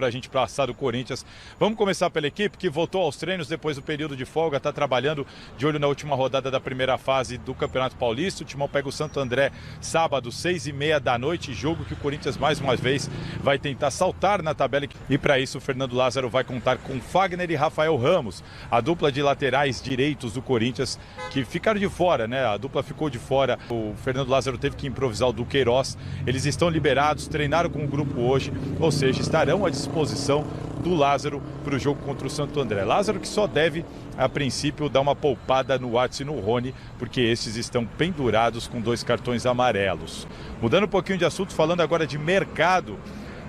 para a gente passar do Corinthians. Vamos começar pela equipe que voltou aos treinos depois do período de folga, está trabalhando de olho na última rodada da primeira fase do Campeonato Paulista. O Timão pega o Santo André sábado, 6h30 da noite, jogo que o Corinthians mais uma vez vai tentar saltar na tabela. E para isso o Fernando Lázaro vai contar com Fagner e Rafael Ramos, a dupla de laterais direitos do Corinthians, que ficaram de fora, né? A dupla ficou de fora. O Fernando Lázaro teve que improvisar o Duqueiroz. Eles estão liberados, treinaram com o grupo hoje, ou seja, estarão à disposição do Lázaro para o jogo contra o Santo André. Lázaro que só deve, a princípio, dar uma poupada no Watson e no Rony, porque esses estão pendurados com 2 cartões amarelos. Mudando um pouquinho de assunto, falando agora de mercado,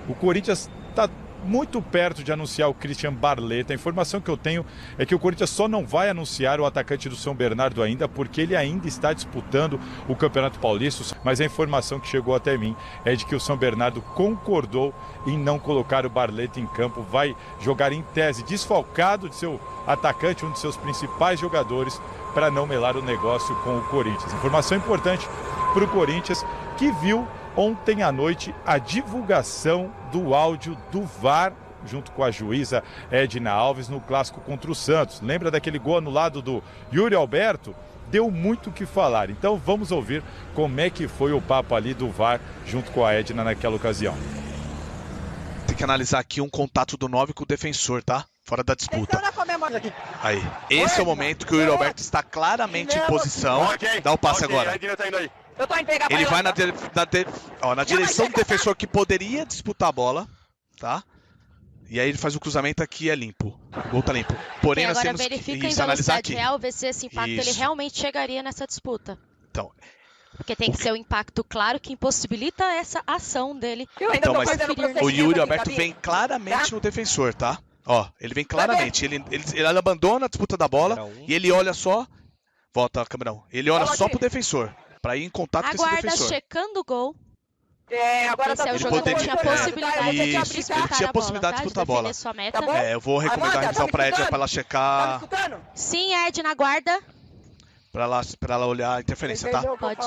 o Corinthians está muito perto de anunciar o Christian Barletta. A informação que eu tenho é que o Corinthians só não vai anunciar o atacante do São Bernardo ainda, porque ele ainda está disputando o Campeonato Paulista, mas a informação que chegou até mim é de que o São Bernardo concordou em não colocar o Barletta em campo, vai jogar em tese desfalcado de seu atacante, um de seus principais jogadores, para não melar o negócio com o Corinthians. Informação importante para o Corinthians, que viu ontem à noite a divulgação do áudio do VAR, junto com a juíza Edna Alves, no clássico contra o Santos. Lembra daquele gol anulado do Yuri Alberto? Deu muito o que falar. Então vamos ouvir como é que foi o papo ali do VAR junto com a Edna naquela ocasião. Tem que analisar aqui um contato do 9 com o defensor, tá? Fora da disputa. Aí. Esse é o momento que o Yuri Alberto está claramente em posição. Dá o passe agora. Ele vai na direção do defensor que poderia disputar a bola, tá? E aí ele faz o cruzamento aqui e é limpo. O gol tá limpo. Porém, nós temos verifica que analisar aqui. Real, ver se esse impacto ele realmente chegaria nessa disputa. Então, porque tem que ser um impacto claro que impossibilita essa ação dele. Então, mas o Yuri Alberto vem claramente no defensor, tá? Ó, ele vem claramente. Ele abandona a disputa da bola e ele olha só. Volta, Camarão. Ele olha só pro defensor. Pra ir em contato com esse defensor. Aguarda checando o gol. Agora esse é o jogador que tinha possibilidade de ele tinha possibilidade de disputar a bola. Sua meta. Eu vou recomendar a revisão pra Edna pra ela checar. Sim, Edna, aguarda. Pra ela olhar a interferência, tá? Pode.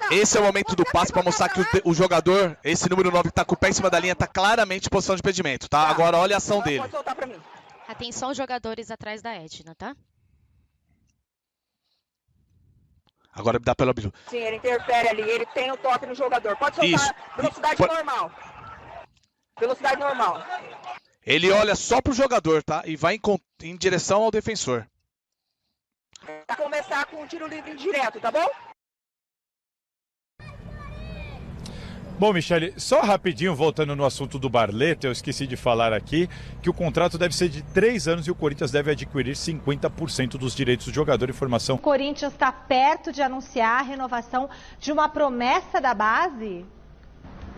Esse é o momento do passe pra mostrar que o jogador, esse número 9 que tá com o pé em cima da linha, tá claramente em posição de impedimento, tá? Agora olha a ação dele. Atenção, jogadores atrás da Edna, tá? Agora dá pelo Bilu. Sim, ele interfere ali, ele tem o toque no jogador. Pode soltar. Isso. Velocidade normal. Velocidade normal. Ele olha só pro jogador, tá? E vai em direção ao defensor. Vai começar com um tiro livre indireto, tá bom? Bom, Michele, só rapidinho, voltando no assunto do Barletta, eu esqueci de falar aqui que o contrato deve ser de 3 anos e o Corinthians deve adquirir 50% dos direitos do jogador. Informação. O Corinthians está perto de anunciar a renovação de uma promessa da base?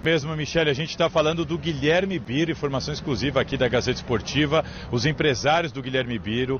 Mesmo, Michele, a gente está falando do Guilherme Biro, informação exclusiva aqui da Gazeta Esportiva. Os empresários do Guilherme Biro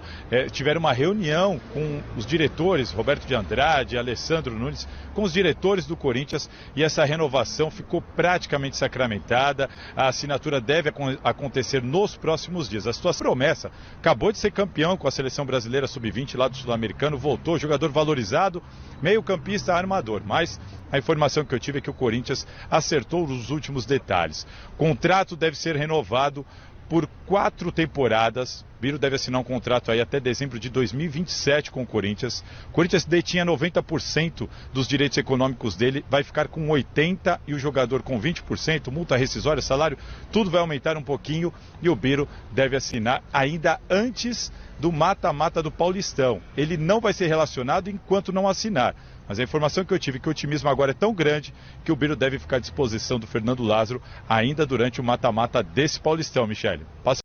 tiveram uma reunião com os diretores, Roberto de Andrade, Alessandro Nunes, com os diretores do Corinthians, e essa renovação ficou praticamente sacramentada. A assinatura deve acontecer nos próximos dias. A situação promessa, acabou de ser campeão com a seleção brasileira sub-20 lá do Sul-Americano, voltou, jogador valorizado, meio-campista, armador, mas a informação que eu tive é que o Corinthians acertou os últimos detalhes. O contrato deve ser renovado por 4 temporadas. Biro deve assinar um contrato aí até dezembro de 2027 com o Corinthians. O Corinthians detinha 90% dos direitos econômicos dele, vai ficar com 80% e o jogador com 20%, multa rescisória, salário, tudo vai aumentar um pouquinho e o Biro deve assinar ainda antes do mata-mata do Paulistão. Ele não vai ser relacionado enquanto não assinar. Mas a informação que eu tive é que o otimismo agora é tão grande que o Biro deve ficar à disposição do Fernando Lázaro ainda durante o mata-mata desse Paulistão, Michele.